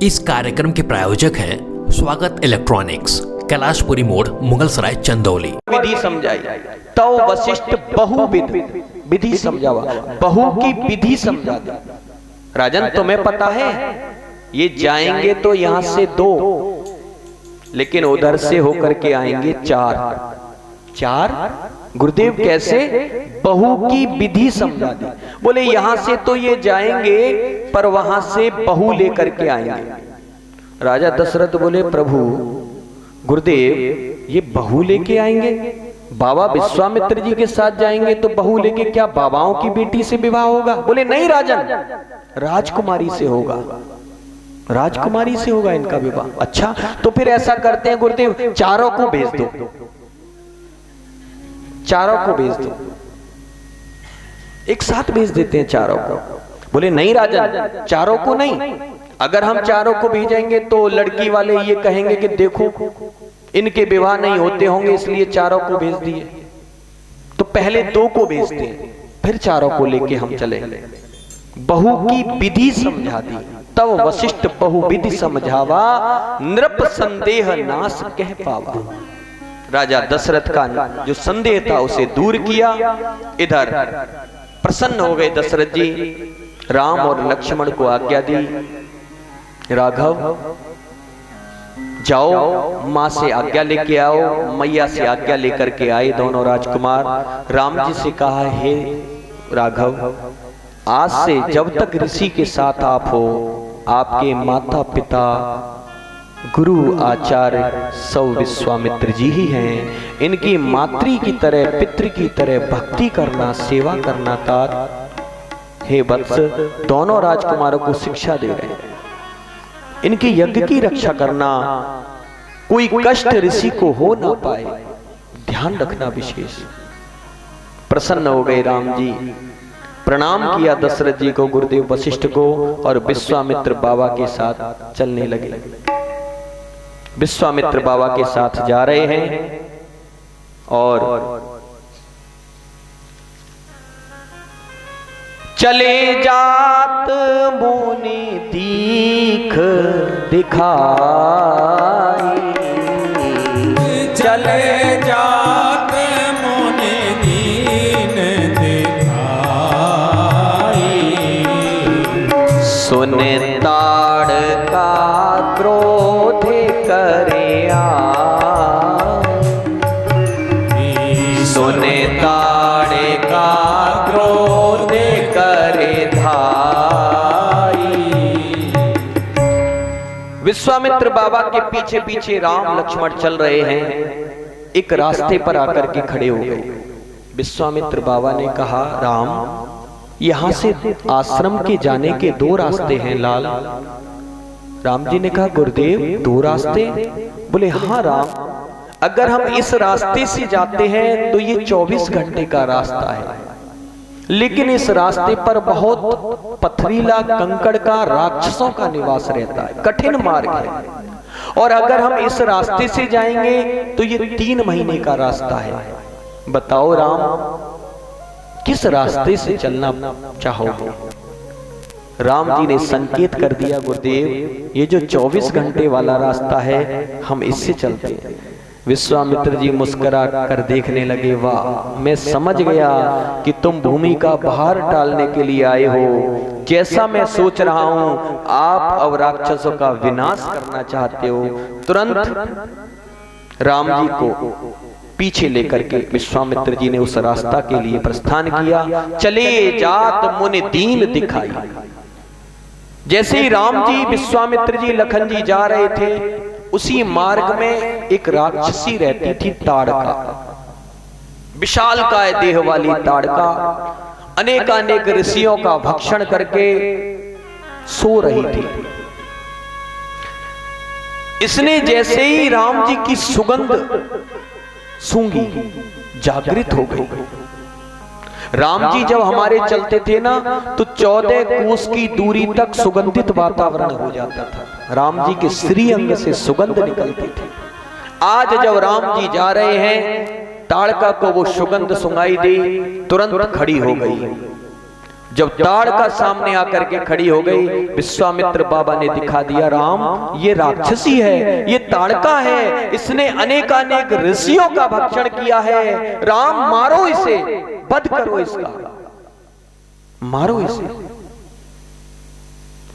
इस कार्यक्रम के प्रायोजक हैं स्वागत इलेक्ट्रॉनिक्स, कैलाशपुरी मोड़, मुगलसराय, चंदौली। विधि समझाई तो वशिष्ठ बहु विधि समझावा, बहु की विधि समझा दी। राजन तुम्हें पता है ये जाएंगे तो यहां से 2, लेकिन उधर से होकर के आएंगे 4। गुरुदेव कैसे? बहु की विधि समझा दी। बोले यहां से तो ये जाएंगे पर वहां से बहु लेकर के आएंगे। राजा दशरथ बोले प्रभु गुरुदेव ये बहु लेके आएंगे? बाबा विश्वामित्र जी के साथ जाएंगे तो बहु लेके क्या बाबाओं की बेटी से विवाह होगा? बोले नहीं राजन, राजकुमारी से होगा, राजकुमारी से होगा इनका विवाह। अच्छा तो फिर ऐसा करते हैं गुरुदेव, चारों को भेज दो, चारों को भेज दो, एक साथ भेज देते हैं चारों को। बोले नहीं राजन, चारों को नहीं, अगर हम चारों को भेजेंगे तो लड़की वाले ये कहेंगे कि देखो इनके विवाह नहीं होते होंगे इसलिए चारों को भेज दिए, तो पहले 2 को भेजते हैं फिर चारों को लेके हम चले। बहु की विधि समझा दी तब वशिष्ठ बहु विधि समझावा, नृप संदेह नाश कह पावा। राजा दशरथ का जो संदेह था उसे दूर किया। इधर प्रसन्न हो गए दशरथ जी, राम और लक्ष्मण को आज्ञा दी, राघव जाओ माँ से आज्ञा लेके आओ। मैया से आज्ञा लेकर के आए दोनों राजकुमार। राम जी से कहा हे राघव आज से जब तक ऋषि के साथ आप हो, आपके माता पिता गुरु आचार्य सब विश्वामित्र जी ही हैं। इनकी मातृ की तरह पितृ की तरह भक्ति करना, सेवा करना तात। हे वत्स दोनों राजकुमारों को शिक्षा दे रहे हैं, इनके यज्ञ की रक्षा करना, कोई कष्ट ऋषि को हो ना पाए, ध्यान रखना विशेष। प्रसन्न हो गए राम जी, प्रणाम किया दशरथ जी को, गुरुदेव वशिष्ठ को, और विश्वामित्र बाबा के साथ चलने लगे। विश्वामित्र बाबा के साथ जा रहे हैं और चले जात मुनि दीख दिखाई, चले जात मुनि दीन दिखाई, सुने ताड़ का क्रोध करे सुने ताड़े का क्रोध करे धाई। विश्वामित्र बाबा के पीछे पीछे राम लक्ष्मण चल रहे हैं। एक रास्ते पर आकर के खड़े हो गए। विश्वामित्र बाबा ने कहा राम यहां से आश्रम के जाने के 2 रास्ते हैं लाल। राम जी ने कहा गुरुदेव 2 रास्ते? बोले हाँ राम, अगर हम इस रास्ते से जाते हैं तो ये 24 घंटे का रास्ता है, लेकिन इस रास्ते पर बहुत पथरीला कंकड़ का राक्षसों का निवास रहता है, कठिन मार्ग है। और अगर हम इस रास्ते से जाएंगे तो ये 3 महीने का रास्ता है। बताओ राम किस रास्ते से चलना चाहोगे? राम जी ने संकेत कर दिया गुरुदेव ये जो 24 घंटे वाला रास्ता है हम इससे चलते हैं। विश्वामित्र जी मुस्कुरा कर देखने लगे, वाह मैं समझ गया कि तुम भूमि का भार टालने के लिए आए हो। जैसा मैं सोच रहा हूं आप अब राक्षसों का विनाश करना चाहते हो। तुरंत राम जी को पीछे लेकर के विश्वामित्र जी ने उस रास्ता के लिए प्रस्थान किया। चले जात मुनि दीन दिखाई। जैसे ही राम जी, विश्वामित्र जी, लखन जी जा रहे थे उसी मार्ग में एक राक्षसी रहती थी ताड़का, विशाल काय देह वाली ताड़का, अनेकानेक ऋषियों का भक्षण करके सो रही थी। इसने जैसे ही राम जी की सुगंध सूंघी जागृत हो गई। राम जी जब हमारे चलते थे ना तो 14 कोस की दूरी तक सुगंधित वातावरण हो जाता था। राम जी के श्री अंग से सुगंध निकलती थी। आज जब राम जी जा रहे हैं ताड़का को वो सुगंध सुंघाई दी, तुरंत खड़ी हो गई। जब ताड़का सामने आकर के खड़ी हो गई, विश्वामित्र बाबा ने दिखा दिया, राम ये राक्षसी है, ये ताड़का है, इसने अनेकानेक ऋषियों का भक्षण किया है, राम मारो इसे, वध करो इसका, मारो इसे।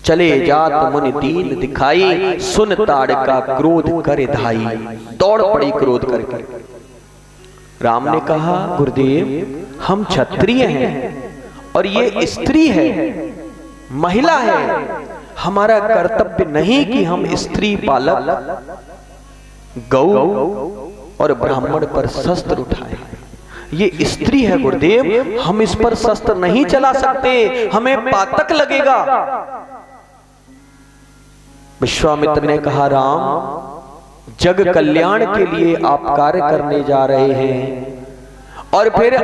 चले जात मुनि दीन दिखाई, सुन ताड़का क्रोध करे धाई। दौड़ पड़ी क्रोध करके। राम ने कहा, गुरुदेव हम क्षत्रिय हैं और ये स्त्री है, महिला है, हमारा कर्तव्य नहीं कि हम स्त्री बालक, गौ और ब्राह्मण पर शस्त्र उठाएं। ये स्त्री है गुरुदेव, हम इस पर शस्त्र नहीं चला सकते, हमें पातक लगेगा। विश्वामित्र ने कहा, राम जग कल्याण के लिए आप कार्य करने जा रहे हैं और फिर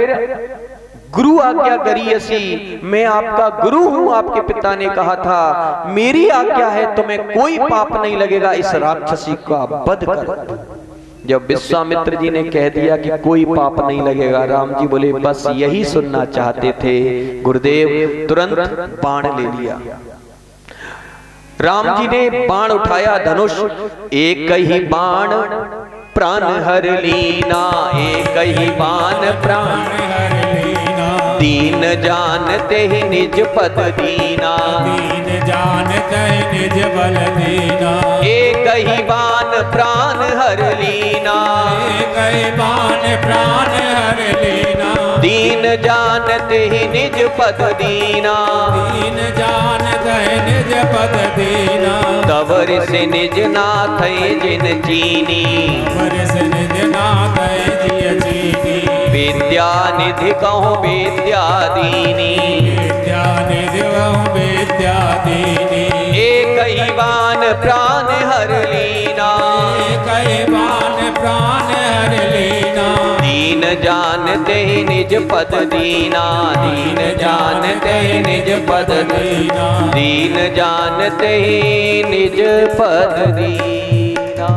गुरु आज्ञा करियसी, मैं आपका गुरु हूं, आपके पिता ने कहा था, मेरी आज्ञा है तुम्हें कोई पाप नहीं लगेगा, इस राक्षसी का वध कर। जब विश्वामित्र जी ने कह दिया कि कोई पाप नहीं लगेगा, राम जी बोले बस यही सुनना चाहते थे। गुरुदेव तुरंत बाण ले लिया। राम जी ने बाण उठाया, धनुष, एक ही बाण प्राण हर लीना, एक ही बाण प्राण हर लीना, दीन जानते ही निज पद दीना, दीन जानते ही निज बल दीना, एक ही बाण प्राण हर लीना, एक ही बाण प्राण हर लीना, दीन जानते ही निज पद दीना, दीन जानते ही निज पद दीना, तवर से निज नाथ जिन चीनी, बरस निज नाथ जिय चीनी, विद्या निधि कहूँ विद्या दीनी, विद्या निधि कहूँ विद्या दीनी, एक ही बाण प्राण हर लीना, एक ही बाण प्राण हर लीना, दीन जानते ही निज पद दीना, दीन जानते ही निज पद दीना, दीन जानते ही निज पद दीना।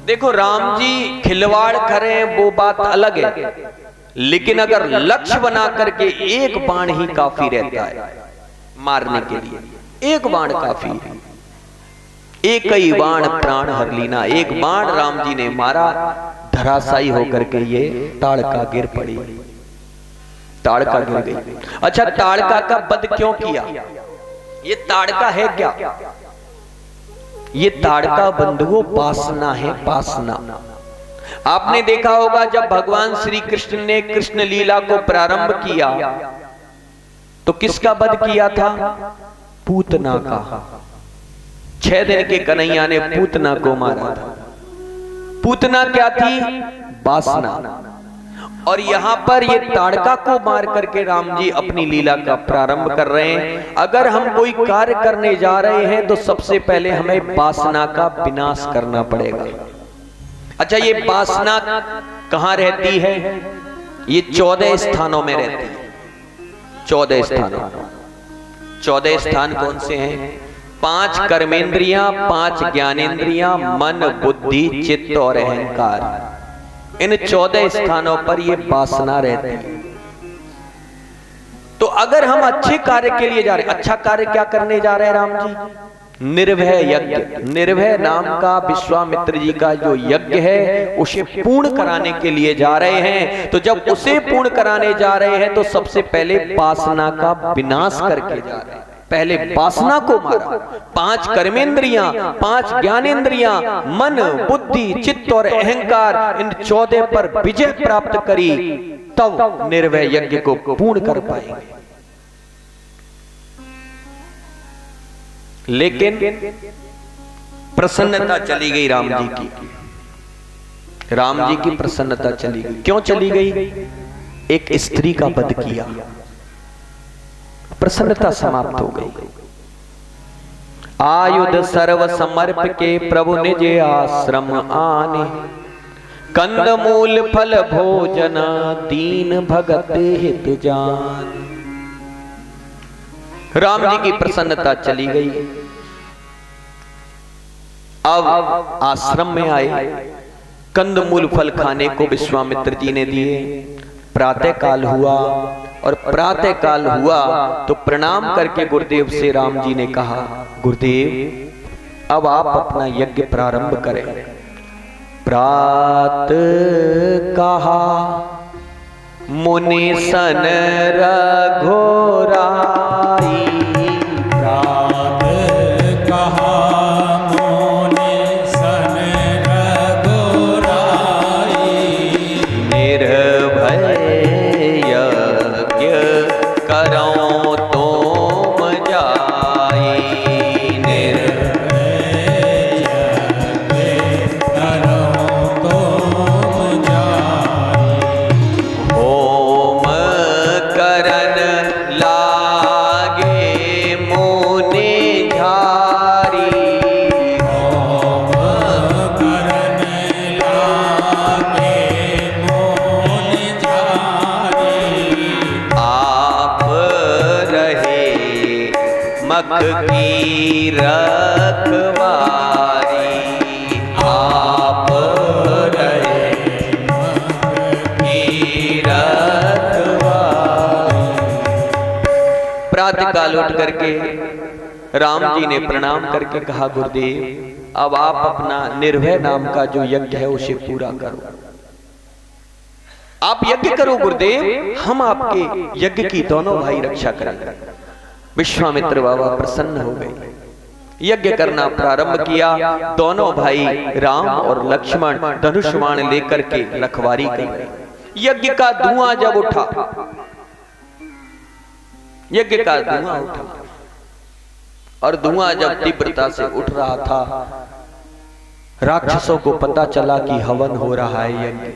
देखो राम जी खिलवाड़ करें वो बात अलग है, लेकिन अगर लक्ष्य बना करके एक बाण ही काफी रहता है मारने के लिए, एक बाण काफी है। एक ही बाण प्राण हर लीना, एक बाण राम जी ने मारा, धराशायी होकर के ये ताड़का गिर पड़ी, ताड़का गिर गई। अच्छा, ताड़का का वध क्यों किया? ये ताड़का है क्या? ये ताड़का बंधुओं वासना है, वासना। आपने देखा होगा जब भगवान श्री कृष्ण ने कृष्ण लीला को प्रारंभ किया तो किसका वध किया था? पूतना का। 6 दिन के कन्हैया ने पूतना को मारा था। पूतना क्या थी? वासना। और यहां पर ये ताड़का को मार करके राम जी अपनी लीला का प्रारंभ कर रहे हैं। अगर हम कोई कार्य करने जा रहे हैं तो सबसे पहले हमें वासना का विनाश करना पड़ेगा। अच्छा, ये वासना कहां रहती है? ये 14 स्थानों में रहती है। 14 स्थानों। 14 स्थान कौन से हैं? 5 कर्मेंद्रियां, 5 ज्ञानेंद्रियां, मन, बुद्धि, चित्त और अहंकार। इन 14 स्थानों पर ये वासना रहती है। तो अगर हम अच्छे कार्य के लिए जा रहे हैं, अच्छा कार्य क्या करने जा रहे हैं राम जी? निर्भय यज्ञ। निर्भय नाम का विश्वामित्र जी का जो यज्ञ है उसे पूर्ण कराने के लिए जा रहे हैं। तो जब उसे पूर्ण कराने जा रहे हैं तो सबसे पहले वासना का विनाश करके जा रहे हैं। पहले वासना को मारा। 5 कर्मेंद्रियां, 5 ज्ञानेंद्रियां, मन, बुद्धि, चित्त और अहंकार, इन 14 पर विजय प्राप्त करी, तब निर्भय यज्ञ को पूर्ण कर पाएंगे। लेकिन प्रसन्नता चली गई राम जी की। राम जी की प्रसन्नता चली गई। क्यों चली गई? एक स्त्री का वध किया, प्रसन्नता समाप्त हो गई। आयुध सर्व समर्प के प्रभु निज आश्रम आने, कंद मूल फल भोजन दीन भगत हित जान। राम जी की प्रसन्नता चली गई। अब आश्रम में आए, कंद मूल फल खाने को विश्वामित्र जी ने दिए। प्रातः काल हुआ, और प्रातः काल हुआ तो प्रणाम करके गुरुदेव से राम जी ने कहा, गुरुदेव अब आप अपना यज्ञ प्रारंभ करें। प्रात कहा मुनि सन रघोराई, प्रात कहा मुनि सन रघुराई, निर्भय यज्ञ करो तुम जाई, निर्भय यज्ञ करो तुम जाई, होम करन लागे मुनि झारी, होम करन लागे मुनि झारी, आप रहे मख की रखवारी, आप रहे की रखवारी। प्रातः काल उठ करके राम जी ने प्रणाम करके कहा, गुरुदेव अब आप अपना निर्भय नाम का जो यज्ञ है उसे पूरा करो। आप यज्ञ करो गुरुदेव, हम आपके यज्ञ की दोनों भाई रक्षा करेंगे। विश्वामित्र बाबा प्रसन्न हो गए, यज्ञ करना प्रारंभ किया। दोनों भाई राम और लक्ष्मण धनुष्मान लेकर के रखवारी कर गए। यज्ञ का धुआं जब उठा, यज्ञ का धुआं उठा और धुआं जब तीव्रता से उठ रहा था, राक्षसों को पता चला कि हवन हो रहा है यज्ञ।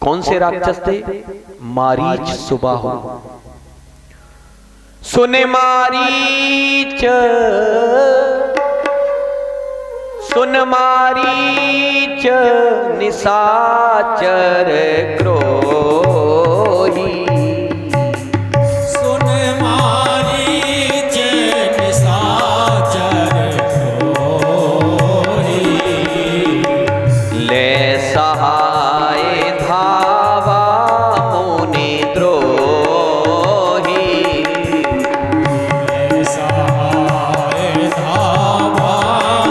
कौन से राक्षस थे? मारीच सुबाहु। सुने मारीच, सुन मारीच निशाचर क्रोही, सुन मारीच निशाचर क्रोही, ले सहाय धावा मुनि द्रोही, सहाय धावा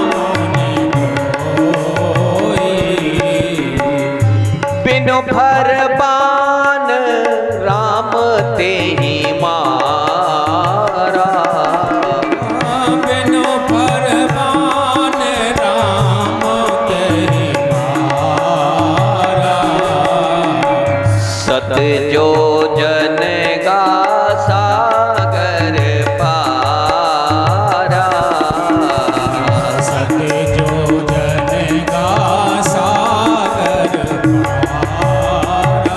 मुनि द्रोही, बिनु फरमान राम ते ही मारा, बिनु फरमान राम तेहि मारा, सत जो जन गा सागर पारा, सत जो जन गा सागर पारा।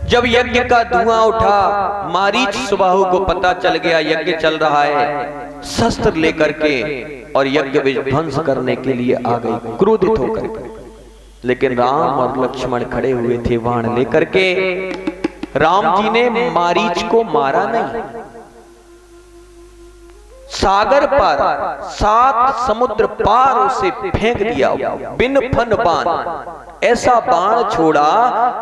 जब यज्ञ का धुआं उठा, मारीच सुबाहु को पता चल गया यज्ञ चल रहा है, शस्त्र लेकर के और यज्ञ विध्वंस करने के लिए आ गई क्रोधित होकर के। लेकिन राम और लक्ष्मण खड़े हुए थे बाण लेकर के। राम जी ने मारीच को मारा नहीं, सागर पार 7 समुद्र पार उसे फेंक दिया बिन फन बाण। ऐसा बाण छोड़ा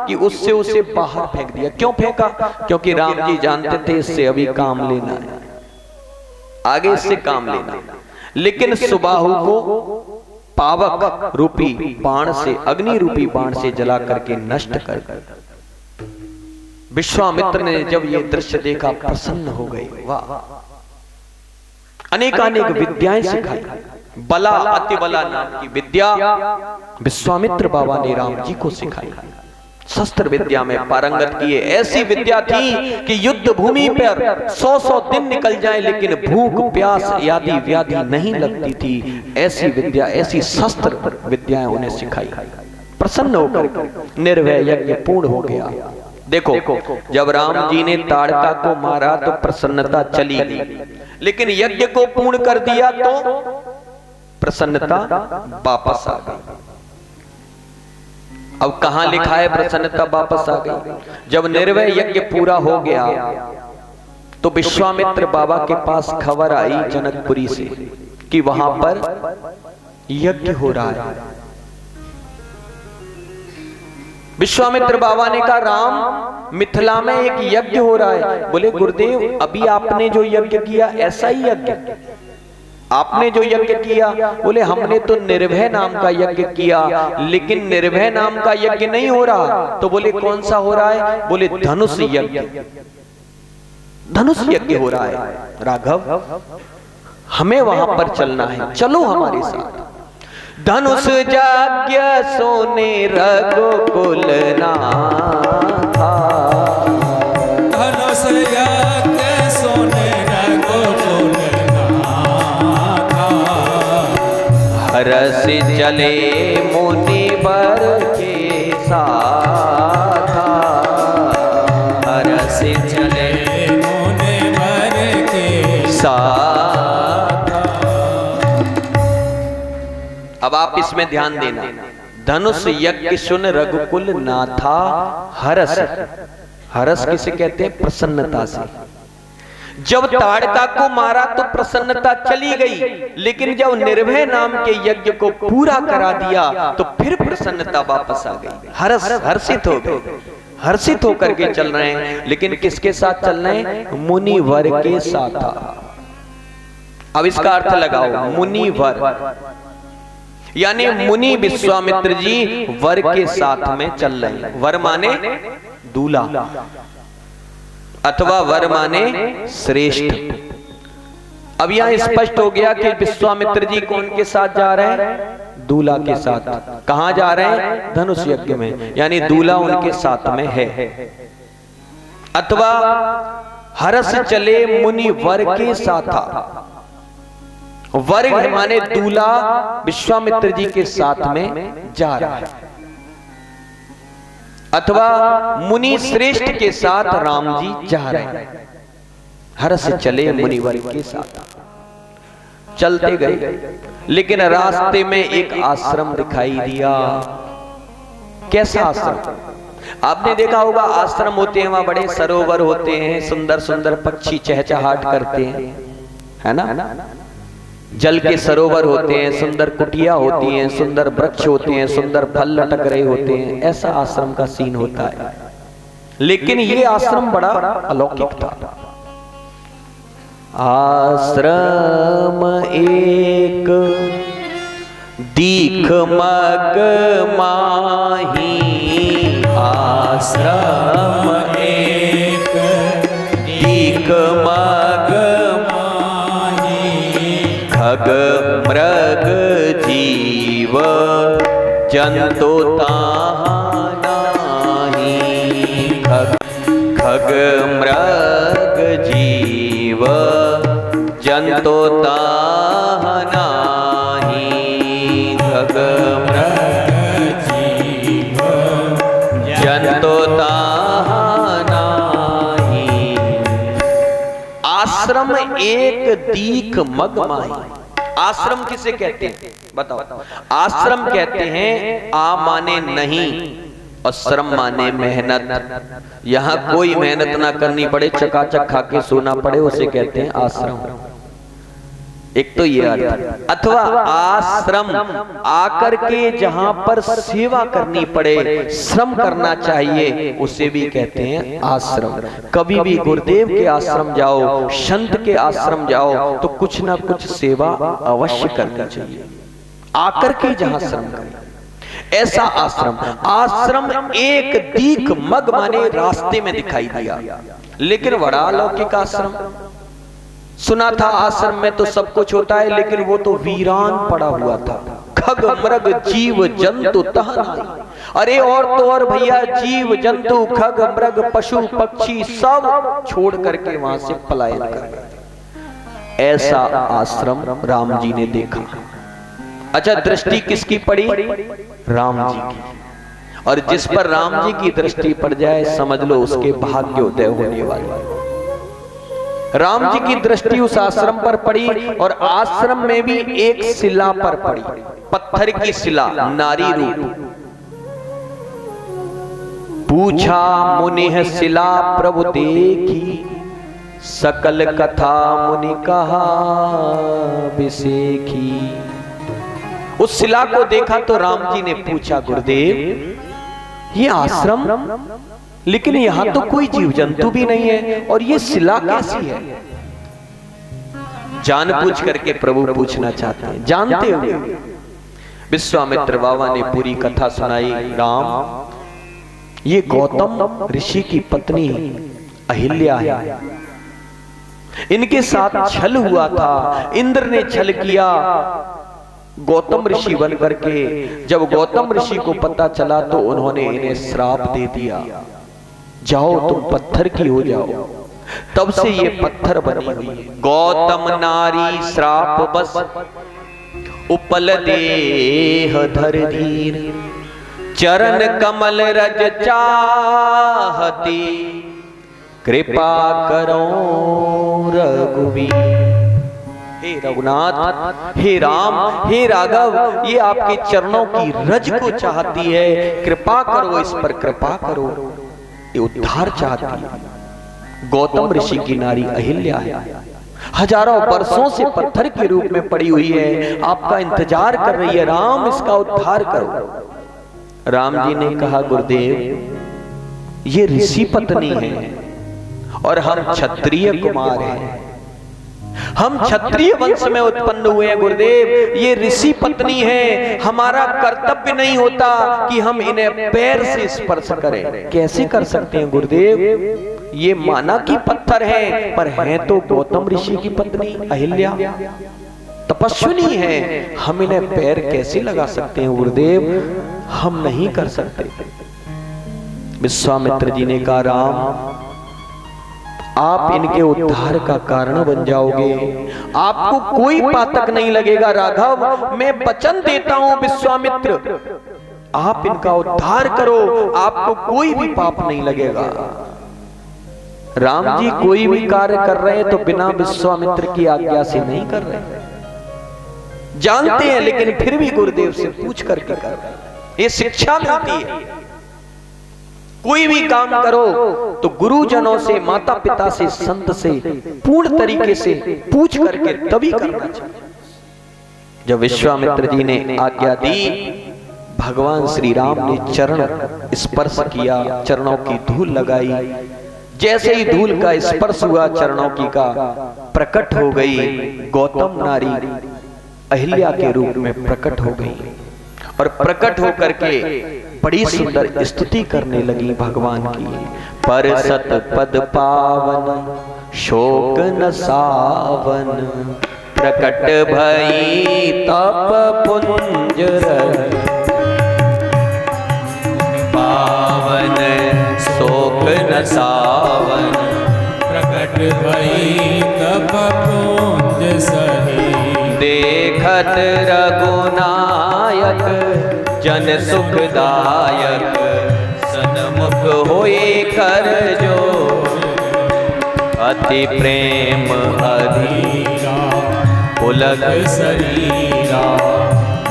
कि उससे उसे बाहर फेंक दिया। क्यों फेंका? क्योंकि राम जी जानते थे इससे अभी काम लेना है, आगे इससे काम लेना है। लेकिन सुबाहु को पावक रूपी बाण से, अग्नि रूपी बाण से जला करके नष्ट कर दिया। विश्वामित्र ने जब ये दृश्य देखा प्रसन्न हो गए। वाह, अनेकानेक विद्याएं सिखाई। बला अति बला नाम की विद्या विश्वामित्र बाबा ने राम जी को सिखाई। शस्त्र विद्या में पारंगत किए। ऐसी विद्या थी कि युद्ध भूमि पर 100 दिन निकल जाए लेकिन भूख प्यास आदि व्याधि नहीं लगती थी। ऐसी विद्या, ऐसी शस्त्र विद्याएं उन्हें सिखाई। प्रसन्न होकर निर्भय यज्ञ पूर्ण हो गया। देखो, जब राम जी ने ताड़का को मारा तो प्रसन्नता चली गई, लेकिन यज्ञ को पूर्ण कर दिया तो प्रसन्नता वापस आ गई। अब कहां लिखा है प्रसन्नता वापस आ गई? जब निर्भय यज्ञ पूरा हो गया तो विश्वामित्र बाबा के पास खबर आई जनकपुरी से कि वहां पर यज्ञ हो रहा है। विश्वामित्र बाबा ने कहा राम मिथिला में एक यज्ञ हो रहा है। बोले गुरुदेव अभी आपने जो यज्ञ किया ऐसा ही यज्ञ आपने जो यज्ञ किया? बोले हमने तो निर्भय नाम का यज्ञ किया, लेकिन निर्भय नाम का यज्ञ नहीं हो रहा। तो बोले कौन सा हो रहा है? बोले धनुष यज्ञ, धनुष यज्ञ हो रहा है। राघव हमें वहां पर चलना है, चलो हमारे साथ। धनुष यज्ञ सोने रघुकुल नाथा, धनुष यज्ञ सोने रघुकुल नाथा, हरस चले मुनिवर के साथ, हरस चले मुनिवर के साथ। अब आप इसमें ध्यान देना, धनुष यज्ञ सुन रघुकुल नाथा हरस। हरस किसे कहते हैं? प्रसन्नता से। जब ताड़का को मारा तो प्रसन्नता चली गई, लेकिन जब निर्भय नाम के यज्ञ को पूरा करा दिया तो फिर प्रसन्नता वापस आ गई। हरस, हर्षित हो गए, हर्षित होकर के चल रहे हैं। लेकिन किसके साथ चल रहे हैं? मुनिवर के साथ। अब इसका अर्थ लगाओ, मुनिवर यानी मुनि विश्वामित्र जी वर के साथ में चल रहे हैं। वर माने दूल्हा अथवा वर माने श्रेष्ठ। अब यहां स्पष्ट हो गया कि विश्वामित्र जी कौन के साथ जा रहे हैं? दूल्हा के साथ। कहां जा रहे हैं? धनुष यज्ञ में, यानी दूल्हा उनके साथ में है। अथवा हरस चले मुनि वर के साथ। वर माने दूल्हा विश्वामित्र जी के साथ में जा रहा है। अथवा मुनि श्रेष्ठ के साथ राम जी जा रहे हैं। हरस चले मुनिवर के साथ। चलते गए, लेकिन रास्ते में एक आश्रम दिखाई दिया। कैसा आश्रम? आपने देखा होगा आश्रम होते हैं, वहां बड़े सरोवर होते हैं, सुंदर सुंदर पक्षी चहचहाट करते हैं, है ना? जल के सरोवर होते हैं, सुंदर कुटिया होती हैं, सुंदर वृक्ष होते हैं, सुंदर फल लटक रहे होते हैं। ऐसा आश्रम का सीन होता है। लेकिन ये आश्रम बड़ा अलौकिक था। आश्रम एक दीख मग माही, आश्रम एक दीख मग खग मृग जीव जंतु ताहा नाही। खग मृग जीव जंतु ताहा नाही। खग मृग जीव जंतु ताहा नाही। आश्रम एक दीख मग माही। आश्रम किसे कहते हैं? बताओ। आश्रम कहते हैं आ माने नहीं और श्रम माने मेहनत। यहां कोई मेहनत ना करनी पड़े, चकाचक खा के सोना पड़े, उसे कहते हैं आश्रम। एक तो ये अर्थ। अथवा आश्रम आकर के जहां पर सेवा करनी पड़े, श्रम करना चाहिए, उसे भी कहते हैं आश्रम। कभी भी गुरुदेव के आश्रम जाओ, संत के आश्रम जाओ तो कुछ ना कुछ सेवा अवश्य करनी चाहिए, आकर के जहां श्रम करें। ऐसा आश्रम। आश्रम एक दीख मग माने रास्ते में दिखाई दिया, लेकिन बड़ा अलौकिक आश्रम। सुना था आश्रम में तो सब कुछ होता है, लेकिन वो तो वीरान पड़ा हुआ था। खग मृग जीव जंतु तह नाही। अरे और तो और भैया, जीव जंतु खग मृग पशु पक्षी सब छोड़ करके वहां से पलायन कर गए। ऐसा आश्रम राम जी ने देखा। अच्छा, दृष्टि किसकी पड़ी? राम जी की। और जिस पर राम जी की दृष्टि पड़ जाए, समझ लो उसके भाग्योदय होने वाले। राम जी की दृष्टि उस आश्रम पर पड़ी, और आश्रम में भी एक शिला पर पड़ी, पत्थर की शिला, नारी रूप। पूछा मुनि है शिला प्रभु देखी, सकल कथा मुनि कहा विसेखी। उस शिला को देखा तो राम जी ने पूछा, गुरुदेव ये आश्रम, लेकिन यहां तो कोई जीव जंतु भी नहीं है, और ये शिला कैसी है? जान पूछ करके प्रभु पूछना चाहते हैं, जानते हो? विश्वामित्र बाबा ने पूरी कथा सुनाई। राम, ये गौतम ऋषि की पत्नी अहिल्या है, इनके साथ छल हुआ था, इंद्र ने छल किया गौतम ऋषि बन करके। जब गौतम ऋषि को पता चला तो उन्होंने इन्हें श्राप दे दिया, जाओ तुम पत्थर की हो जाओ। तब से ये पत्थर बनी हुई है। गौतम नारी श्राप बस उपल देह धर धीर, चरण कमल रज चाहती, कृपा करो रघुवीर। हे रघुनाथ, हे राम, हे राघव, ये आपके चरणों की रज को चाहती है, कृपा करो, इस पर कृपा करो, ये उद्धार चाहती है। गौतम ऋषि की नारी अहिल्या है, हजारों वर्षों से पत्थर के रूप में पड़ी हुई है, आपका इंतजार कर रही है। राम, इसका उद्धार करो। राम जी ने कहा, गुरुदेव, ये ऋषि पत्नी है और हम क्षत्रिय कुमार हैं, हम क्षत्रिय वंश में उत्पन्न हुए हैं गुरुदेव, ये ऋषि पत्नी है, हमारा कर्तव्य नहीं होता कि हम इन्हें पैर से स्पर्श करें। कैसे कर सकते हैं गुरुदेव? ये माना कि पत्थर है, पर है तो गौतम ऋषि की पत्नी अहिल्या, तपस्विनी है, हम इन्हें पैर कैसे लगा सकते हैं गुरुदेव? हम नहीं कर सकते। विश्वामित्र जी ने कहा, राम, आप इनके उद्धार का कारण बन जाओगे, आपको कोई पातक नहीं लगेगा। राघव, मैं वचन देता हूं विश्वामित्र, आप इनका उद्धार करो, आपको कोई भी पाप नहीं लगेगा। राम जी कोई भी कार्य कर रहे हैं तो बिना विश्वामित्र की आज्ञा से नहीं कर रहे, जानते हैं, लेकिन फिर भी गुरुदेव से पूछ करके कर रहे हैं। ये शिक्षा मिलती है। कोई भी काम करो तो गुरुजनों से, माता पिता से, संत से पूर्ण तरीके से पूछ करके तभी करना चाहिए। जब विश्वामित्र जी ने आज्ञा दी, भगवान श्री राम ने चरण स्पर्श किया, चरणों की धूल लगाई। जैसे ही धूल का स्पर्श हुआ चरणों की का, प्रकट हो गई गौतम नारी अहिल्या के रूप में प्रकट हो गई, और प्रकट होकर के बड़ी सुंदर स्तुति करने लगी भगवान की। पर सत पद पावन शोक न सावन, प्रकट भई तप पुंज पावन, शोक न सावन, प्रकट भई तप पुंज सही। देखत रघुनायक जन सुखदायक, सन्मुख होए कर जो, अति प्रेम अधीरा, पुलक शरीरा,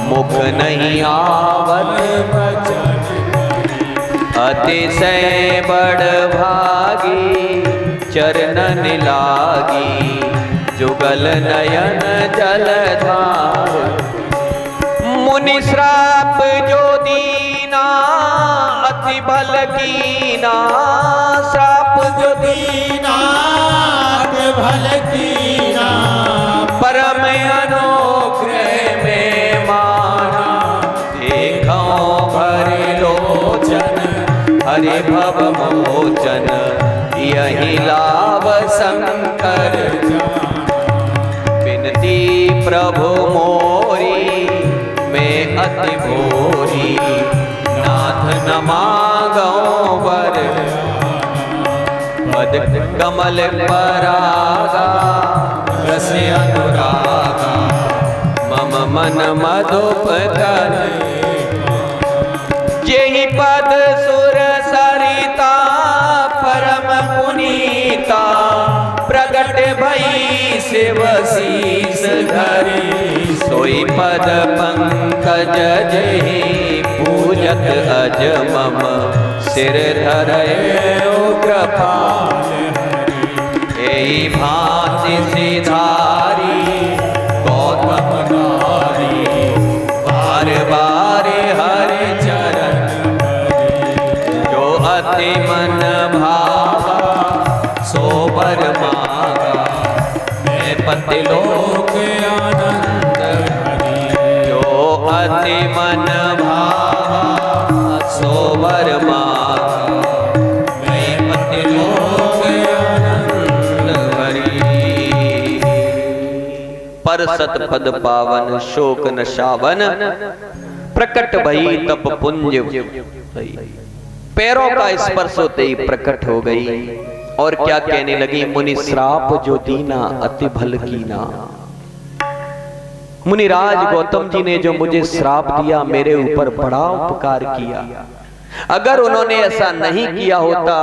मुख नहीं आवत बचन, अतिशय बड़ भागी, चरणन लागी, जुगल नयन जलधार। मुनि श्राप जो दीना, अति बल कीना, श्राप जो दीना, अति भल कीना, परम अनुग्रह में माना। देखो भर लोचन, हरि भव मोचन, यही लाभ शंकर। बिनती प्रभु मोरी, मैं अति भोरी, नाथ न मांगो वर। पद कमल परागा, रस अनुरागा, मम मन मधुप कर। जेहि पद सुर सरिता, परम पुनीता, प्रगट भई शिव शीस धरी। सोई पद पंकज जेहि, पूजत अज मम सिर धरयो कृपाल। एहि भांति सिधारी गौतम नारी, बार बार हरि चरण। पति लोक आनंद हरि जो अति मन भावा सोवर माता मैं पति लोक आनंद हरि पर सत पद पावन शोक नशावन प्रकट भई तप पुंज भई। पैरों का स्पर्श होते ही प्रकट हो गई और क्या कहने लगी, मुनि श्राप जो दीना अति भल कीना। मुनिराज गौतम जी ने जो मुझे श्राप दिया मेरे ऊपर बड़ा उपकार किया। अगर उन्होंने ऐसा नहीं किया होता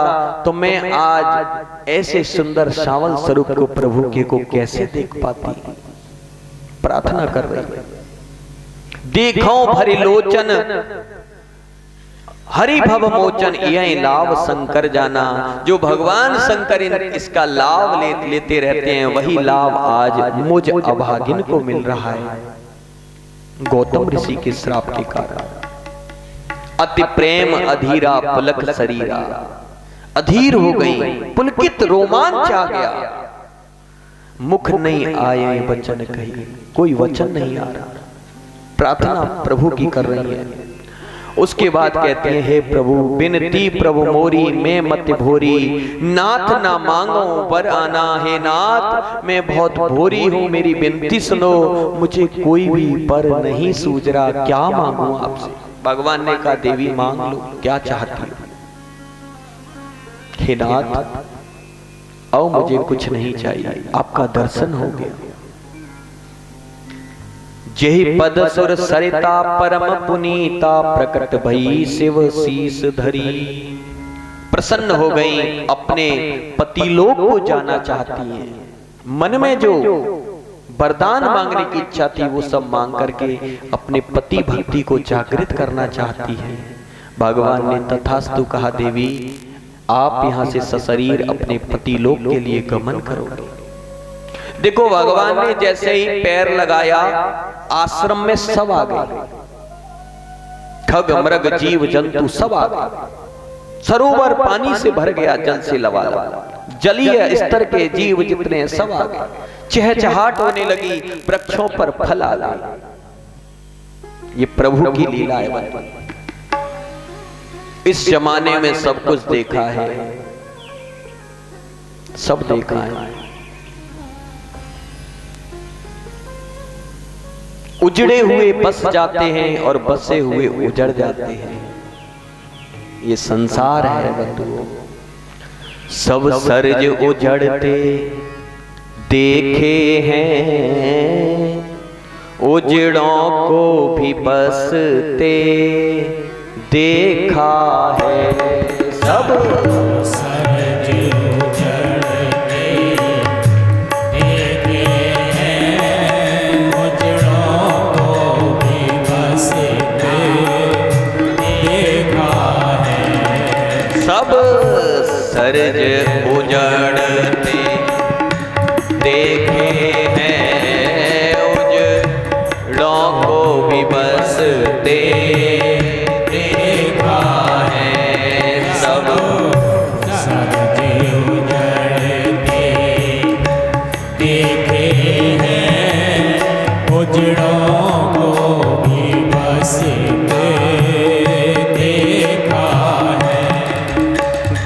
तो मैं आज ऐसे सुंदर श्यामल स्वरूप को प्रभु के को कैसे देख पाती। प्रार्थना कर रही है, देखो भरी लोचन हरि भव मोचन यह लाभ शंकर जाना। जो भगवान शंकर इसका लाभ लेते रहते हैं वही लाभ आज मुझ अभागिन को मिल रहा है गौतम ऋषि के श्राप के कारण। अति प्रेम अधीरा पुलक शरीरा, अधीर हो गई पुलकित रोमांच आ गया। मुख नहीं आए वचन कही, कोई वचन नहीं आ रहा। प्रार्थना प्रभु की कर रही है। उसके बाद कहते हैं, हे प्रभु बिनती प्रभु मोरी मैं मत भोरी, नाथ ना मांगो पर आना। हे नाथ मैं बहुत भोरी हूं, मेरी बिनती सुनो, मुझे कोई भी पर नहीं सूझ रहा, क्या मांगू आपसे। भगवान ने कहा, देवी मांग लो, क्या चाहती हो। हे नाथ आओ, मुझे कुछ नहीं चाहिए, आपका दर्शन हो गया। जेहि पद सुर सरिता परम पुनीता, प्रकट भई शिव शीस धरी। प्रसन्न हो गई, अपने पति लोक को जाना चाहती हैं। मन में जो वरदान मांगने की इच्छा थी वो सब मांग करके अपने पति भक्ति को जागृत करना चाहती है। भगवान ने तथास्तु कहा, देवी आप यहां से सशरीर अपने पति लोक के लिए गमन करोगे। देखो भगवान ने जैसे ही पैर लगाया आश्रम में सब आ गए, खग मृग जीव जंतु सब आ गए। सरोवर पानी से भर गया, जल से लबालब। जलीय स्तर के जीव जितने सब आ गए। चहचहाट होने लगी, वृक्षों पर फल आ गए। ये प्रभु की लीला है। इस जमाने में सब कुछ देखा है, सब देखा है। उजड़े हुए बस जाते हैं और बसे हुए उजड़ जाते हैं। ये संसार है बंधुओं। सब सर्ज उजड़ते देखे हैं, उजड़ों को भी बसते देखा है। सब सर्ज उजड़ते देखे हैं, उजड़ों को भी बसते देखा है। सब सर्ज उजड़ते देखे हैं, उजड़ों को भी बसते देखा है। सब सर्ज उजड़ते देखे हैं, उजड़ों को भी बसते देखा है।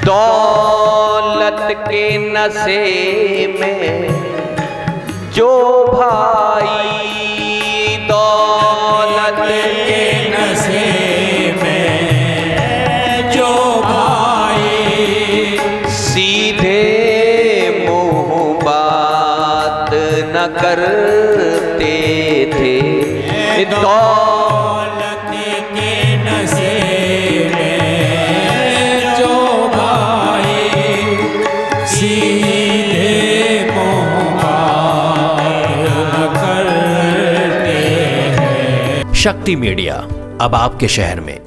दौलत के नशे में जो भाई, दौलत के नशे में जो भाई, सीधे मुंह बात न करते थे। दौलत के नशे में जो भाई, सीधे मुँह बात न करते हैं। शक्ति मीडिया अब आपके शहर में।